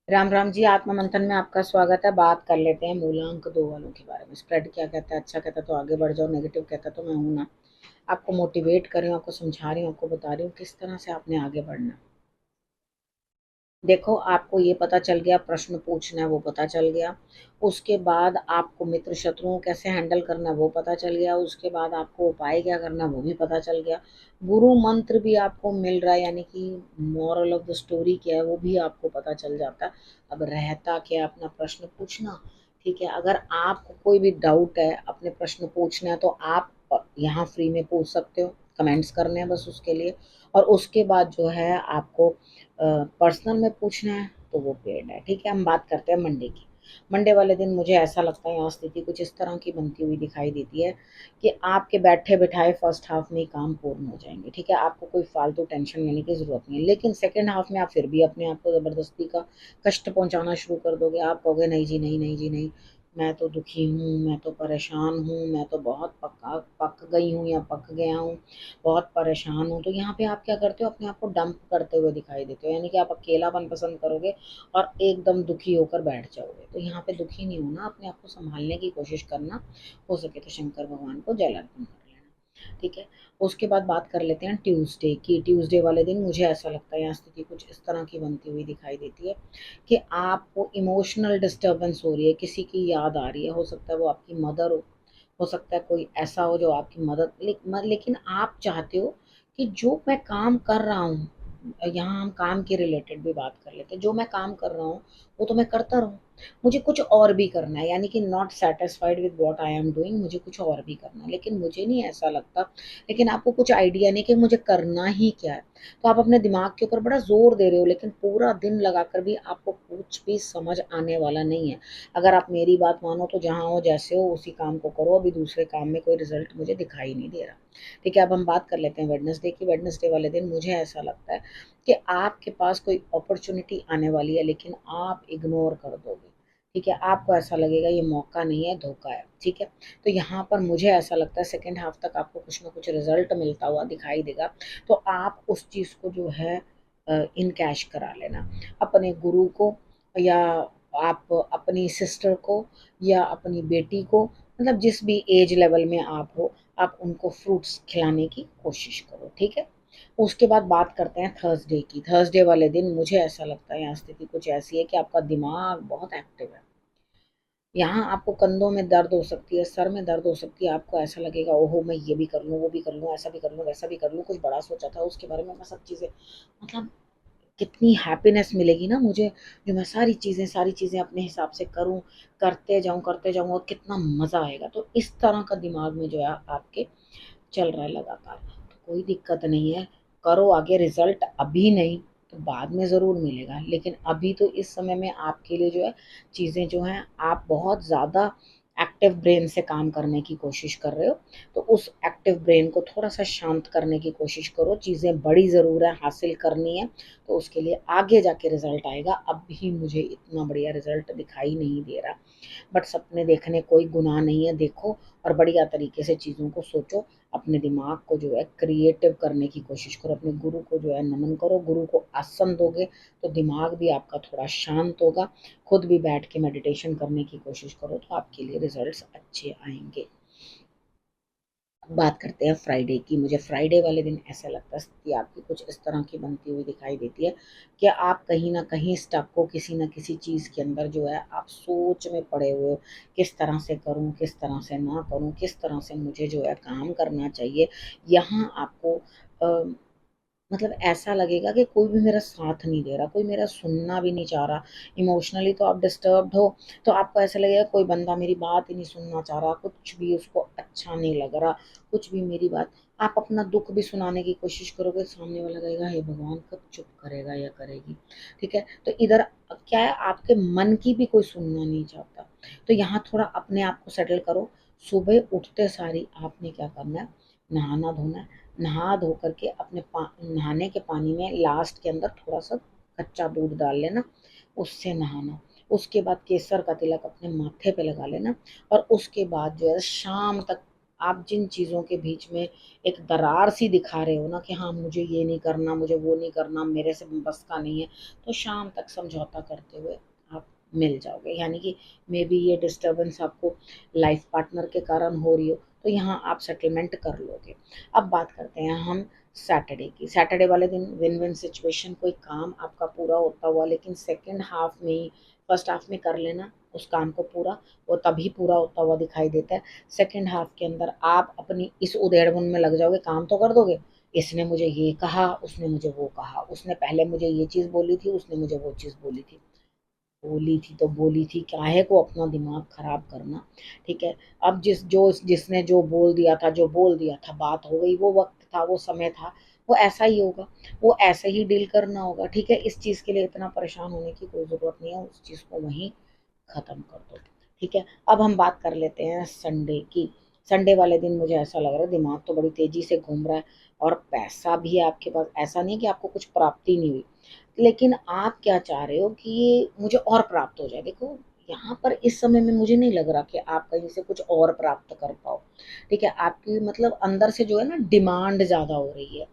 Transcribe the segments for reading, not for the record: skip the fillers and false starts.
राम राम जी। आत्म मंथन में आपका स्वागत है। बात कर लेते हैं मूलांक दो वालों के बारे में। स्प्रेड क्या कहता है? अच्छा कहता है तो आगे बढ़ जाओ, नेगेटिव कहता है तो मैं हूं ना। आपको मोटिवेट कर रही हूँ, आपको समझा रही हूँ, आपको बता रही हूँ किस तरह से आपने आगे बढ़ना है। देखो, आपको ये पता चल गया, प्रश्न पूछना है वो पता चल गया। उसके बाद आपको मित्र शत्रुओं कैसे हैंडल करना है वो पता चल गया। उसके बाद आपको उपाय क्या करना है वो भी पता चल गया। गुरु मंत्र भी आपको मिल रहा है, यानी कि मॉरल ऑफ द स्टोरी क्या है वो भी आपको पता चल जाता है। अब रहता क्या है? अपना प्रश्न पूछना। ठीक है, अगर आपको कोई भी डाउट है, अपने प्रश्न पूछना है, तो आप यहाँ फ्री में पूछ सकते हो। कमेंट्स करने हैं बस उसके लिए। और उसके बाद जो है आपको पर्सनल में पूछना है तो वो पेड है। ठीक है, हम बात करते हैं मंडे की। मंडे वाले दिन मुझे ऐसा लगता है यहाँ स्थिति कुछ इस तरह की बनती हुई दिखाई देती है कि आपके बैठे बिठाए फर्स्ट हाफ में ही काम पूर्ण हो जाएंगे। ठीक है, आपको कोई फालतू टेंशन लेने की जरूरत नहीं है, लेकिन सेकेंड हाफ में आप फिर भी अपने आप को जबरदस्ती का कष्ट पहुंचाना शुरू कर दोगे। आप कहोगे नहीं जी नहीं, नहीं जी नहीं, मैं तो दुखी हूँ, मैं तो परेशान हूँ, मैं तो बहुत पक गई हूँ या पक गया हूँ, बहुत परेशान हूँ। तो यहाँ पे आप क्या करते हो? अपने आप को डंप करते हुए दिखाई देते हो, यानी कि आप अकेलापन पसंद करोगे और एकदम दुखी होकर बैठ जाओगे। तो यहाँ पे दुखी नहीं होना, अपने आप को संभालने की कोशिश करना। हो सके तो शंकर भगवान को जल अर्पण कर लेना। ठीक है, उसके बाद बात कर लेते हैं ट्यूसडे की। ट्यूसडे वाले दिन मुझे ऐसा लगता है यहाँ स्थिति कुछ इस तरह की बनती हुई दिखाई देती है कि आपको इमोशनल डिस्टर्बेंस हो रही है, किसी की याद आ रही है। हो सकता है वो आपकी मदर हो सकता है कोई ऐसा हो जो आपकी मदद लेकिन आप चाहते हो कि जो मैं काम कर रहा हूँ, यहाँ हम काम के रिलेटेड भी बात कर लेते हैं। जो मैं काम कर रहा हूँ वो तो मैं करता रहूँ, मुझे कुछ और भी करना है, यानी कि not satisfied with what I am doing, मुझे कुछ और भी करना है। लेकिन मुझे नहीं ऐसा लगता, लेकिन आपको कुछ आइडिया नहीं कि मुझे करना ही क्या है। तो आप अपने दिमाग के ऊपर बड़ा जोर दे रहे हो, लेकिन पूरा दिन लगाकर भी आपको कुछ भी समझ आने वाला नहीं है। अगर आप मेरी बात मानो तो जहाँ हो जैसे हो उसी काम को करो, अभी दूसरे काम में कोई रिजल्ट मुझे दिखाई नहीं दे रहा। ठीक है, अब हम बात कर लेते हैं वेडनेसडे की। वेडनेसडे वाले दिन मुझे ऐसा लगता है कि आपके पास कोई अपॉर्चुनिटी आने वाली है, लेकिन आप इग्नोर कर दोगे। ठीक है, आपको ऐसा लगेगा ये मौका नहीं है, धोखा है। ठीक है, तो यहाँ पर मुझे ऐसा लगता है सेकेंड हाफ तक आपको कुछ ना कुछ रिजल्ट मिलता हुआ दिखाई देगा। तो आप उस चीज़ को जो है इन कैश करा लेना। अपने गुरु को, या आप अपनी सिस्टर को, या अपनी बेटी को, मतलब जिस भी एज लेवल में आप हो, आप उनको फ्रूट्स खिलाने की कोशिश करो। ठीक है, उसके बाद बात करते हैं थर्सडे की। थर्सडे वाले दिन मुझे ऐसा लगता है यहाँ स्थिति कुछ ऐसी है कि आपका दिमाग बहुत एक्टिव है। यहाँ आपको कंधों में दर्द हो सकती है, सर में दर्द हो सकती है। आपको ऐसा लगेगा ओहो मैं ये भी कर लूँ, वो भी कर लूँ, ऐसा भी कर लूँ, वैसा भी कर लूँ, कुछ बड़ा सोचा था उसके बारे में मैं सब चीज़ें, मतलब कितनी हैप्पीनेस मिलेगी ना मुझे, जो मैं सारी चीज़ें अपने हिसाब से करूँ, करते जाऊँ और कितना मज़ा आएगा। तो इस तरह का दिमाग में जो है आपके चल रहा है लगातार। तो कोई दिक्कत नहीं है, करो आगे। रिजल्ट अभी नहीं तो बाद में ज़रूर मिलेगा, लेकिन अभी तो इस समय में आपके लिए जो है चीज़ें जो हैं, आप बहुत ज़्यादा एक्टिव ब्रेन से काम करने की कोशिश कर रहे हो। तो उस एक्टिव ब्रेन को थोड़ा सा शांत करने की कोशिश करो। चीज़ें बड़ी ज़रूर है, हासिल करनी है, तो उसके लिए आगे जाके रिजल्ट आएगा। अभी मुझे इतना बढ़िया रिजल्ट दिखाई नहीं दे रहा, बट सपने देखने कोई गुनाह नहीं है। देखो और बढ़िया तरीके से चीज़ों को सोचो। अपने दिमाग को जो है क्रिएटिव करने की कोशिश करो। अपने गुरु को जो है नमन करो। गुरु को आसन दोगे तो दिमाग भी आपका थोड़ा शांत होगा। खुद भी बैठ के मेडिटेशन करने की कोशिश करो तो आपके लिए रिजल्ट्स अच्छे आएंगे। बात करते हैं फ्राइडे की। मुझे फ्राइडे वाले दिन ऐसा लगता है स्थिति आपकी कुछ इस तरह की बनती हुई दिखाई देती है कि आप कहीं ना कहीं स्टक हो किसी ना किसी चीज़ के अंदर। जो है आप सोच में पड़े हुए हो, किस तरह से करूं, किस तरह से ना करूं, किस तरह से मुझे जो है काम करना चाहिए। यहाँ आपको मतलब ऐसा लगेगा कि कोई भी मेरा साथ नहीं दे रहा, कोई मेरा सुनना भी नहीं चाह रहा। इमोशनली तो आप डिस्टर्ब्ड हो, तो आपको ऐसा लगेगा कोई बंदा मेरी बात ही नहीं सुनना चाह रहा, कुछ भी उसको अच्छा नहीं लग रहा, कुछ भी मेरी बात। आप अपना दुख भी सुनाने की कोशिश करोगे, सामने वाला कहेगा हे भगवान कब चुप करेगा या करेगी। ठीक है, तो इधर क्या है, आपके मन की भी कोई सुनना नहीं चाहता। तो यहाँ थोड़ा अपने आप को सेटल करो। सुबह उठते सारी आपने क्या करना है, नहाना धोना है। नहा धो करके अपने नहाने के पानी में लास्ट के अंदर थोड़ा सा कच्चा दूध डाल लेना, उससे नहाना। उसके बाद केसर का तिलक अपने माथे पे लगा लेना, और उसके बाद जो है शाम तक आप जिन चीज़ों के बीच में एक दरार सी दिखा रहे हो ना कि हाँ मुझे ये नहीं करना, मुझे वो नहीं करना, मेरे से बस का नहीं है, तो शाम तक समझौता करते हुए आप मिल जाओगे। यानी कि मे बी ये डिस्टर्बेंस आपको लाइफ पार्टनर के कारण हो रही हो, तो यहाँ आप सेटलमेंट कर लोगे। अब बात करते हैं हम सैटरडे की। सैटरडे वाले दिन विन विन सिचुएशन, कोई काम आपका पूरा होता हुआ लेकिन सेकेंड हाफ में ही, फर्स्ट हाफ में कर लेना उस काम को पूरा, वो तभी पूरा होता हुआ दिखाई देता है। सेकेंड हाफ के अंदर आप अपनी इस उधेड़बुन में लग जाओगे, काम तो कर दोगे, इसने मुझे ये कहा, उसने मुझे वो कहा, उसने पहले मुझे ये चीज़ बोली थी, उसने मुझे वो चीज़ बोली थी, बोली थी तो बोली थी, काहे को अपना दिमाग खराब करना। ठीक है, अब जिसने जो बोल दिया था, जो बोल दिया था, बात हो गई, वो वक्त था, वो समय था, वो ऐसा ही होगा, वो ऐसे ही डील करना होगा। ठीक है, इस चीज़ के लिए इतना परेशान होने की कोई ज़रूरत नहीं है, उस चीज़ को वहीं ख़त्म कर दो। ठीक है, अब हम बात कर लेते हैं संडे की। संडे वाले दिन मुझे ऐसा लग रहा है दिमाग तो बड़ी तेज़ी से घूम रहा है और पैसा भी है आपके पास, ऐसा नहीं कि आपको कुछ प्राप्ति नहीं हुई, लेकिन आप क्या चाह रहे हो कि ये मुझे और प्राप्त हो जाए। देखो, यहाँ पर इस समय में मुझे नहीं लग रहा कि आप कहीं से कुछ और प्राप्त कर पाओ। ठीक है, आपकी मतलब अंदर से जो है ना डिमांड ज़्यादा हो रही है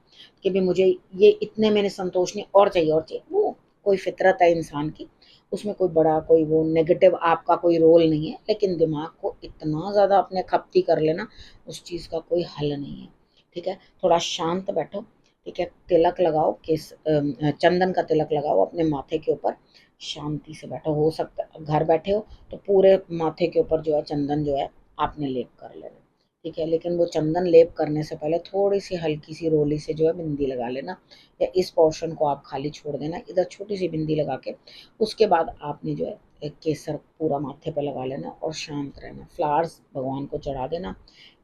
कि भी मुझे ये इतने में संतोष नहीं, और चाहिए और चाहिए। वो कोई फितरत है इंसान की, उसमें कोई बड़ा कोई वो नेगेटिव आपका कोई रोल नहीं है, लेकिन दिमाग को इतना ज़्यादा अपने खपती कर लेना, उस चीज़ का कोई हल नहीं है। ठीक है, थोड़ा शांत बैठो। ठीक है, तिलक लगाओ, चंदन का तिलक लगाओ अपने माथे के ऊपर, शांति से बैठो। हो सकता है घर बैठे हो तो पूरे माथे के ऊपर जो है चंदन जो है आपने लेप कर लेना। ठीक है, लेकिन वो चंदन लेप करने से पहले थोड़ी सी हल्की सी रोली से जो है बिंदी लगा लेना, या इस पोर्शन को आप खाली छोड़ देना, इधर छोटी सी बिंदी लगा के उसके बाद आपने जो है एक केसर पूरा माथे पे लगा लेना और शांत रहना, फ्लावर्स भगवान को चढ़ा देना।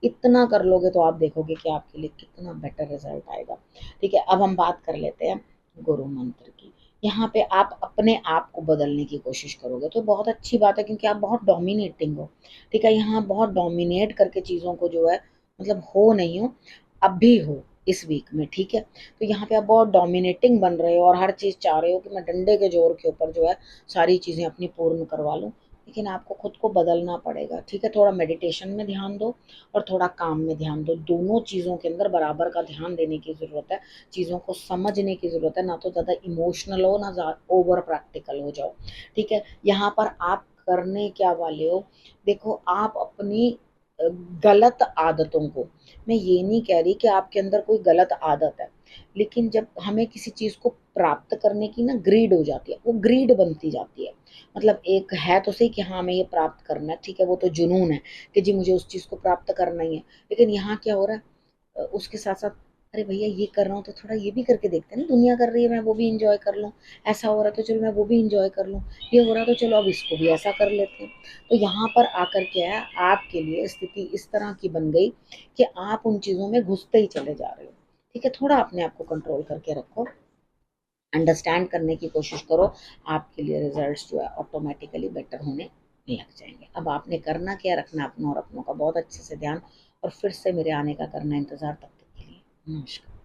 इतना कर लोगे तो आप देखोगे कि आपके लिए कितना बेटर रिजल्ट आएगा। ठीक है, अब हम बात कर लेते हैं गुरु मंत्र की। यहाँ पे आप अपने आप को बदलने की कोशिश करोगे तो बहुत अच्छी बात है, क्योंकि आप बहुत डोमिनेटिंग हो। ठीक है, यहाँ बहुत डोमिनेट करके चीज़ों को जो है मतलब हो नहीं हो, अब भी हो इस वीक में। ठीक है, तो यहाँ पे आप बहुत डोमिनेटिंग बन रहे हो और हर चीज़ चाह रहे हो कि मैं डंडे के जोर के ऊपर जो है सारी चीज़ें अपनी पूर्ण करवा लूँ, लेकिन आपको खुद को बदलना पड़ेगा। ठीक है, थोड़ा मेडिटेशन में ध्यान दो और थोड़ा काम में ध्यान दो, दोनों चीज़ों के अंदर बराबर का ध्यान देने की ज़रूरत है, चीज़ों को समझने की ज़रूरत है, ना तो ज़्यादा इमोशनल हो ना ओवर प्रैक्टिकल हो जाओ। ठीक है, यहाँ पर आप करने क्या वाले हो, देखो आप अपनी गलत आदतों को, मैं ये नहीं कह रही कि आपके अंदर कोई गलत आदत है, लेकिन जब हमें किसी चीज़ को प्राप्त करने की ना ग्रीड हो जाती है, वो ग्रीड बनती जाती है। मतलब एक है तो सही कि हाँ हमें ये प्राप्त करना है, ठीक है, वो तो जुनून है कि जी मुझे उस चीज़ को प्राप्त करना ही है। लेकिन यहाँ क्या हो रहा है, उसके साथ साथ अरे भैया ये कर रहा हूँ तो थोड़ा ये भी करके देखते हैं ना, दुनिया कर रही है मैं वो भी इंजॉय कर लूँ, ऐसा हो रहा है तो चलो मैं वो भी इंजॉय कर लूँ, ये हो रहा है तो चलो अब इसको भी ऐसा कर लेते हैं। तो यहाँ पर आकर क्या है, आपके लिए स्थिति इस तरह की बन गई कि आप उन चीज़ों में घुसते ही चले जा रहे हो। ठीक है, थोड़ा अपने आप को कंट्रोल करके रखो, अंडरस्टैंड करने की कोशिश करो, आपके लिए रिजल्ट्स जो है ऑटोमेटिकली बेटर होने लग जाएंगे। अब आपने करना क्या, रखना अपनों और अपनों का बहुत अच्छे से ध्यान, और फिर से मेरे आने का करना इंतज़ार। तब तक के लिए नमस्कार।